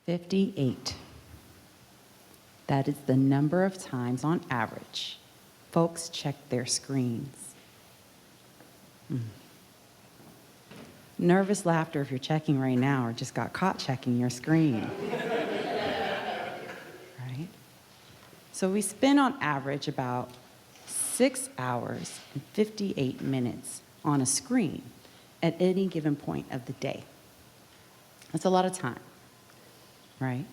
58. That is the number of times on average folks check their screens. Nervous laughter if you're checking right now or just got caught checking your screen. Right? So we spend on average about 6 hours and 58 minutes on a screen at any given point of the day. That's a lot of time, right?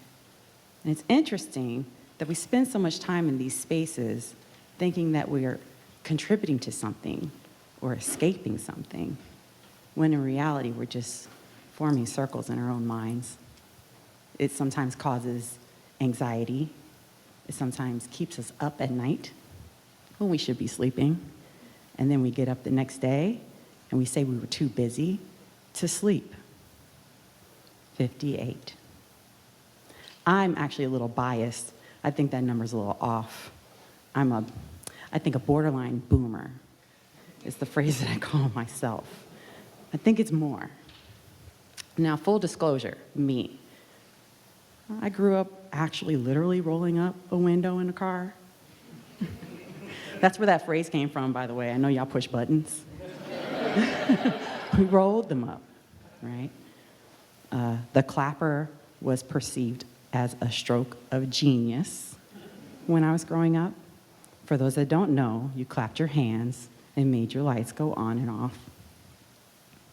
And it's interesting that we spend so much time in these spaces thinking that we are contributing to something or escaping something, when in reality we're just forming circles in our own minds. It sometimes causes anxiety. It sometimes keeps us up at night when we should be sleeping. And then we get up the next day and we say we were too busy to sleep. 58. I'm actually a little biased. I think that number's a little off. I think a borderline boomer is the phrase that I call myself. I think it's more. Now, full disclosure, me. I grew up actually literally rolling up a window in a car. That's where that phrase came from, by the way. I know y'all push buttons. We rolled them up, right? The clapper was perceived as a stroke of genius when I was growing up. For those that don't know, you clapped your hands and made your lights go on and off.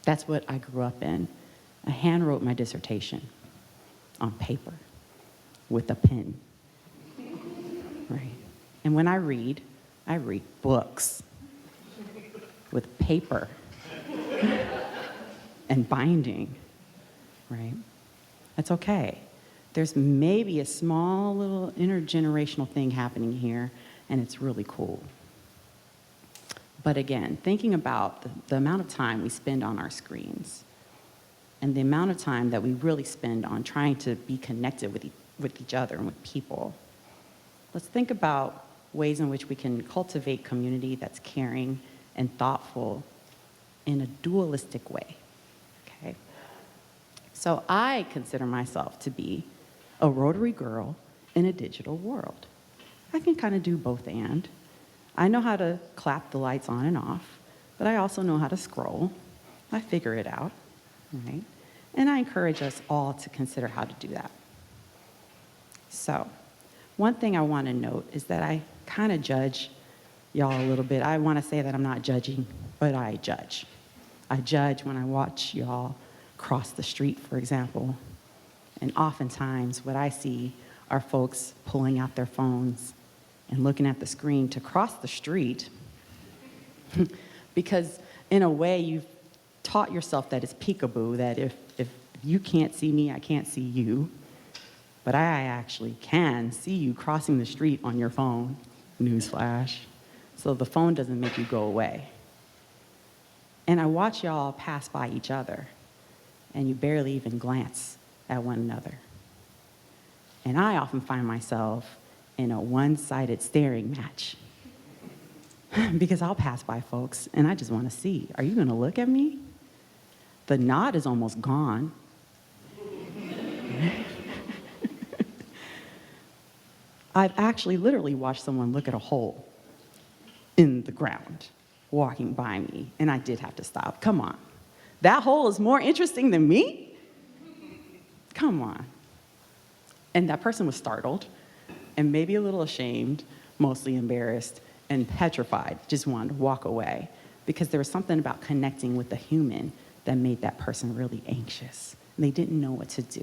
That's what I grew up in. I hand wrote my dissertation on paper with a pen. Right. And when I read books with paper and binding, right? That's okay. There's maybe a small little intergenerational thing happening here, and it's really cool. But again, thinking about the amount of time we spend on our screens and the amount of time that we really spend on trying to be connected with each other and with people, let's think about ways in which we can cultivate community that's caring and thoughtful in a dualistic way, okay? So I consider myself to be a Rotary girl in a digital world. I can kind of do both and. I know how to clap the lights on and off, but I also know how to scroll. I figure it out, right? And I encourage us all to consider how to do that. So, one thing I want to note is that I kind of judge y'all a little bit. I want to say that I'm not judging, but I judge. I judge when I watch y'all cross the street, for example. And oftentimes what I see are folks pulling out their phones and looking at the screen to cross the street because in a way you've taught yourself that it's peekaboo, that if you can't see me, I can't see you. But I actually can see you crossing the street on your phone, newsflash. So the phone doesn't make you go away. And I watch y'all pass by each other, and you barely even glance at one another. And I often find myself in a one-sided staring match because I'll pass by folks, and I just want to see, are you going to look at me? The nod is almost gone. I've actually literally watched someone look at a hole in the ground walking by me, and I did have to stop. Come on. That hole is more interesting than me? Come on. And that person was startled and maybe a little ashamed, mostly embarrassed, and petrified, just wanted to walk away because there was something about connecting with the human that made that person really anxious. And they didn't know what to do.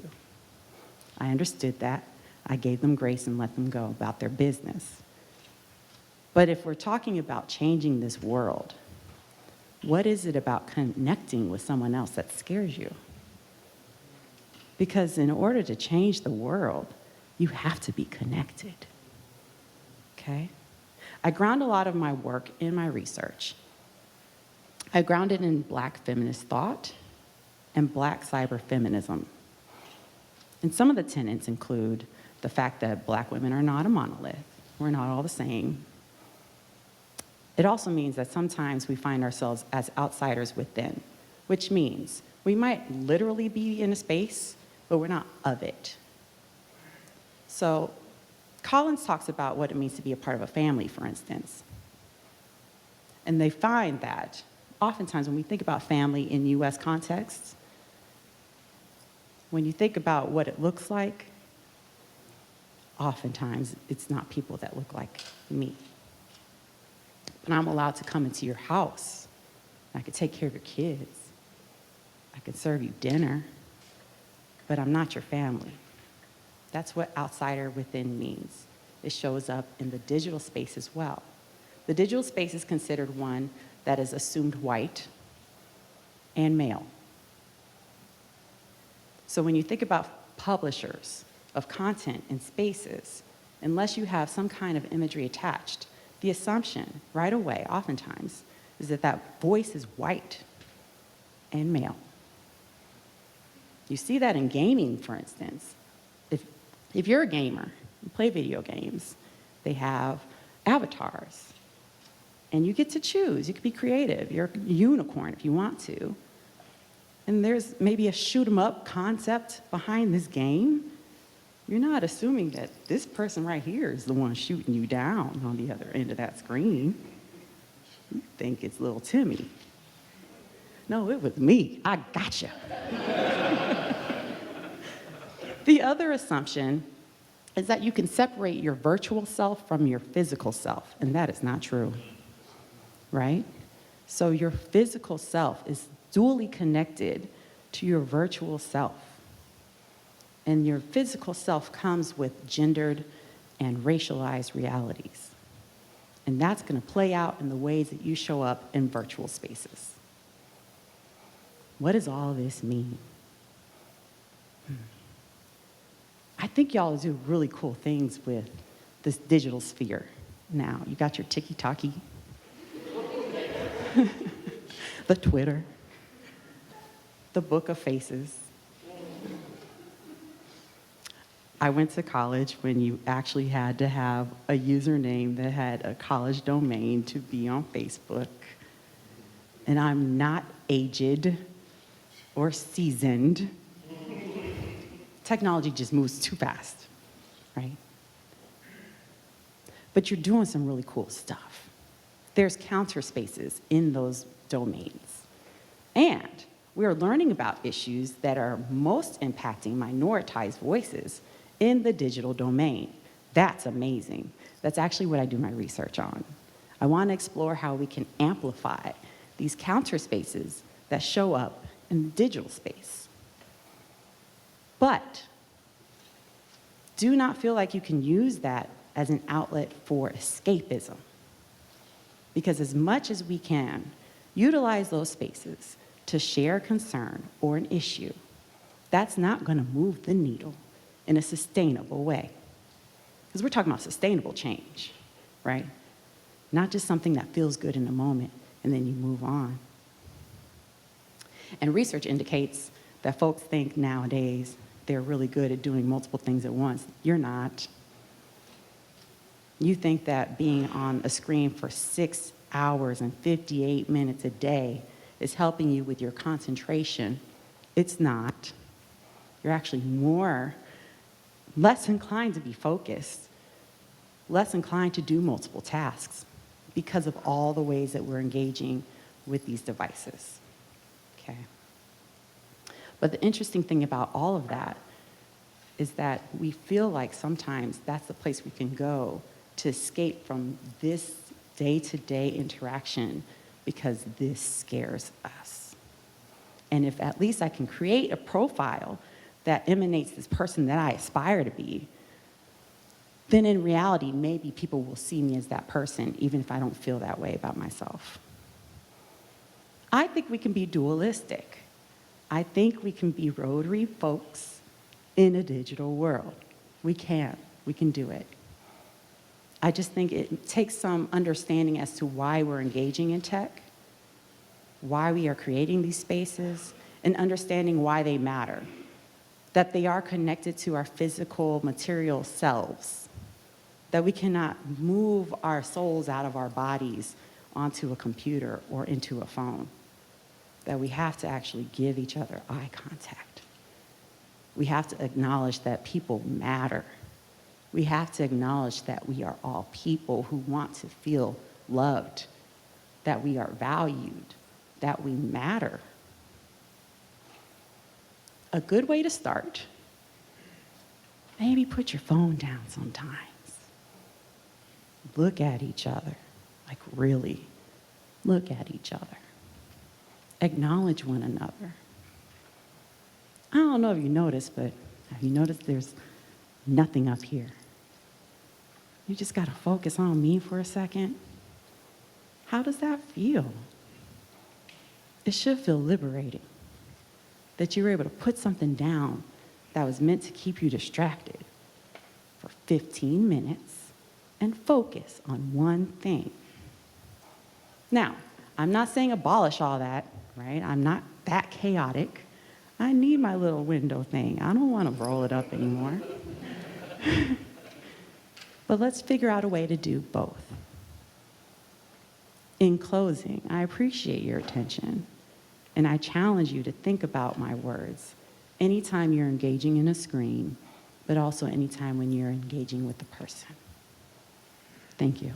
I understood that. I gave them grace and let them go about their business. But if we're talking about changing this world, what is it about connecting with someone else that scares you? Because in order to change the world, you have to be connected, okay? I ground a lot of my work in my research. I ground it in Black feminist thought and Black cyberfeminism. And some of the tenets include the fact that Black women are not a monolith. We're not all the same. It also means that sometimes we find ourselves as outsiders within, which means we might literally be in a space, but we're not of it. So Collins talks about what it means to be a part of a family, for instance. And they find that oftentimes when we think about family in US contexts, when you think about what it looks like, oftentimes it's not people that look like me. But I'm allowed to come into your house. I could take care of your kids. I could serve you dinner, but I'm not your family. That's what outsider within means. It shows up in the digital space as well. The digital space is considered one that is assumed white and male. So when you think about publishers of content in spaces, unless you have some kind of imagery attached, the assumption right away, oftentimes, is that that voice is white and male. You see that in gaming, for instance. If you're a gamer, you play video games, they have avatars. And you get to choose. You can be creative. You're a unicorn if you want to. And there's maybe a shoot 'em up concept behind this game. You're not assuming that this person right here is the one shooting you down on the other end of that screen. You think it's little Timmy. No, it was me. I gotcha. The other assumption is that you can separate your virtual self from your physical self, and that is not true, right? So your physical self is dually connected to your virtual self. And your physical self comes with gendered and racialized realities. And that's going to play out in the ways that you show up in virtual spaces. What does all this mean? I think y'all do really cool things with this digital sphere now. You got your tiki-taki, the Twitter, the Book of Faces. I went to college when you actually had to have a username that had a college domain to be on Facebook. And I'm not aged or seasoned. Technology just moves too fast, right? But you're doing some really cool stuff. There's counter spaces in those domains. And we are learning about issues that are most impacting minoritized voices in the digital domain. That's amazing. That's actually what I do my research on. I want to explore how we can amplify these counter spaces that show up in the digital space. But do not feel like you can use that as an outlet for escapism. Because as much as we can utilize those spaces to share a concern or an issue, that's not going to move the needle in a sustainable way. Because we're talking about sustainable change, right? Not just something that feels good in a moment and then you move on. And research indicates that folks think nowadays they're really good at doing multiple things at once. You're not. You think that being on a screen for 6 hours and 58 minutes a day is helping you with your concentration. It's not. You're actually less inclined to be focused, less inclined to do multiple tasks because of all the ways that we're engaging with these devices. Okay. But the interesting thing about all of that is that we feel like sometimes that's the place we can go to escape from this day-to-day interaction because this scares us. And if at least I can create a profile that emanates this person that I aspire to be, then in reality, maybe people will see me as that person, even if I don't feel that way about myself. I think we can be dualistic. I think we can be rotary folks in a digital world. We can do it. I just think it takes some understanding as to why we're engaging in tech, why we are creating these spaces, and understanding why they matter. That they are connected to our physical, material selves. That we cannot move our souls out of our bodies onto a computer or into a phone. That we have to actually give each other eye contact. We have to acknowledge that people matter. We have to acknowledge that we are all people who want to feel loved, that we are valued, that we matter. A good way to start, maybe put your phone down sometimes. Look at each other, like really look at each other. Acknowledge one another. I don't know if you noticed, but have you noticed there's nothing up here? You just got to focus on me for a second. How does that feel? It should feel liberating that you were able to put something down that was meant to keep you distracted for 15 minutes and focus on one thing. Now, I'm not saying abolish all that, right? I'm not that chaotic. I need my little window thing. I don't want to roll it up anymore. But let's figure out a way to do both. In closing, I appreciate your attention, and I challenge you to think about my words anytime you're engaging in a screen, but also anytime when you're engaging with the person. Thank you.